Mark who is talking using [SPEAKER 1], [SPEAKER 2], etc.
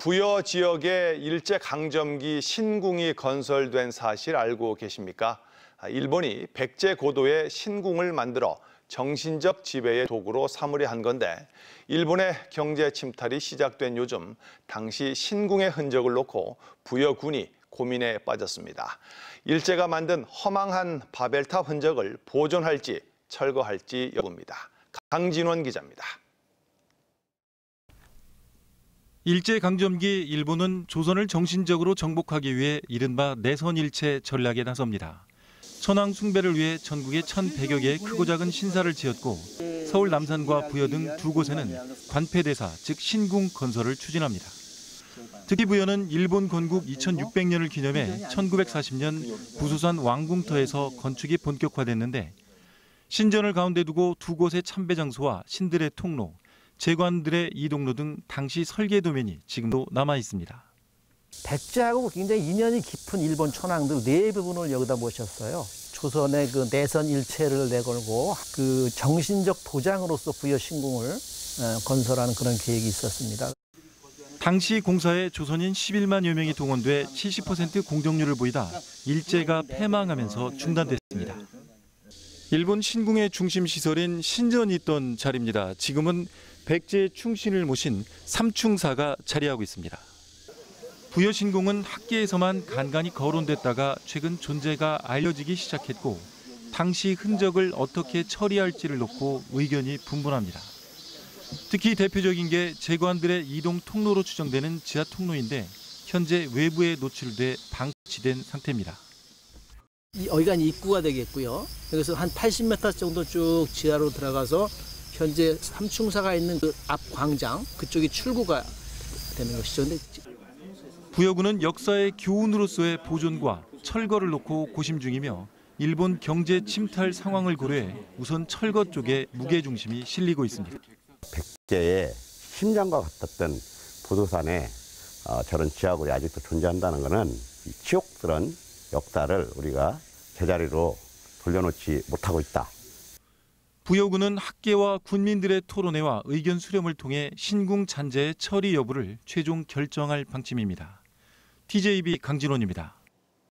[SPEAKER 1] 부여 지역에 일제강점기 신궁이 건설된 사실 알고 계십니까? 일본이 백제 고도의 신궁을 만들어 정신적 지배의 도구로 삼으려 한 건데 일본의 경제 침탈이 시작된 요즘 당시 신궁의 흔적을 놓고 부여군이 고민에 빠졌습니다. 일제가 만든 허망한 바벨탑 흔적을 보존할지 철거할지 여부입니다. 강진원 기자입니다.
[SPEAKER 2] 일제강점기 일본은 조선을 정신적으로 정복하기 위해 이른바 내선일체 전략에 나섭니다. 천황 숭배를 위해 전국에 1,100여 개의 크고 작은 신사를 지었고 서울 남산과 부여 등 두 곳에는 관패대사, 즉 신궁 건설을 추진합니다. 특히 부여는 일본 건국 2600년을 기념해 1940년 부소산 왕궁터에서 건축이 본격화됐는데 신전을 가운데 두고 두 곳의 참배 장소와 신들의 통로, 제관들의 이동로 등 당시 설계 도면이 지금도 남아 있습니다.
[SPEAKER 3] 백제하고 굉장히 인연이 깊은 일본 천황들 네 부분을 여기다 모셨어요. 조선의 그 내선 일체를 내걸고 그 정신적 도장으로서 부여 신궁을 건설하는 그런 계획이 있었습니다.
[SPEAKER 2] 당시 공사에 조선인 11만여 명이 동원돼 70% 공정률을 보이다 일제가 패망하면서 중단됐습니다. 일본 신궁의 중심 시설인 신전이 있던 자리입니다. 지금은 백제의 충신을 모신 삼충사가 자리하고 있습니다. 부여 신궁은 학계에서만 간간히 거론됐다가 최근 존재가 알려지기 시작했고 당시 흔적을 어떻게 처리할지를 놓고 의견이 분분합니다. 특히 대표적인 게 제관들의 이동 통로로 추정되는 지하 통로인데 현재 외부에 노출돼 방치된 상태입니다.
[SPEAKER 3] 여기가 입구가 되겠고요. 여기서 한 80m 정도 쭉 지하로 들어가서 현재 삼충사가 있는 그 앞 광장 그쪽이 출구가 되는 것이죠. 근데
[SPEAKER 2] 부여군은 역사의 교훈으로서의 보존과 철거를 놓고 고심 중이며 일본 경제 침탈 상황을 고려해 우선 철거 쪽에 무게중심이 실리고 있습니다.
[SPEAKER 4] 백제의 심장과 같았던 부도산에 저런 지하굴이 아직도 존재한다는 것은 치욕스러운 역사를 우리가 제자리로 돌려놓지 못하고 있다.
[SPEAKER 2] 부여군은 학계와 군민들의 토론회와 의견 수렴을 통해 신궁 잔재의 처리 여부를 최종 결정할 방침입니다. TJB 강진원입니다.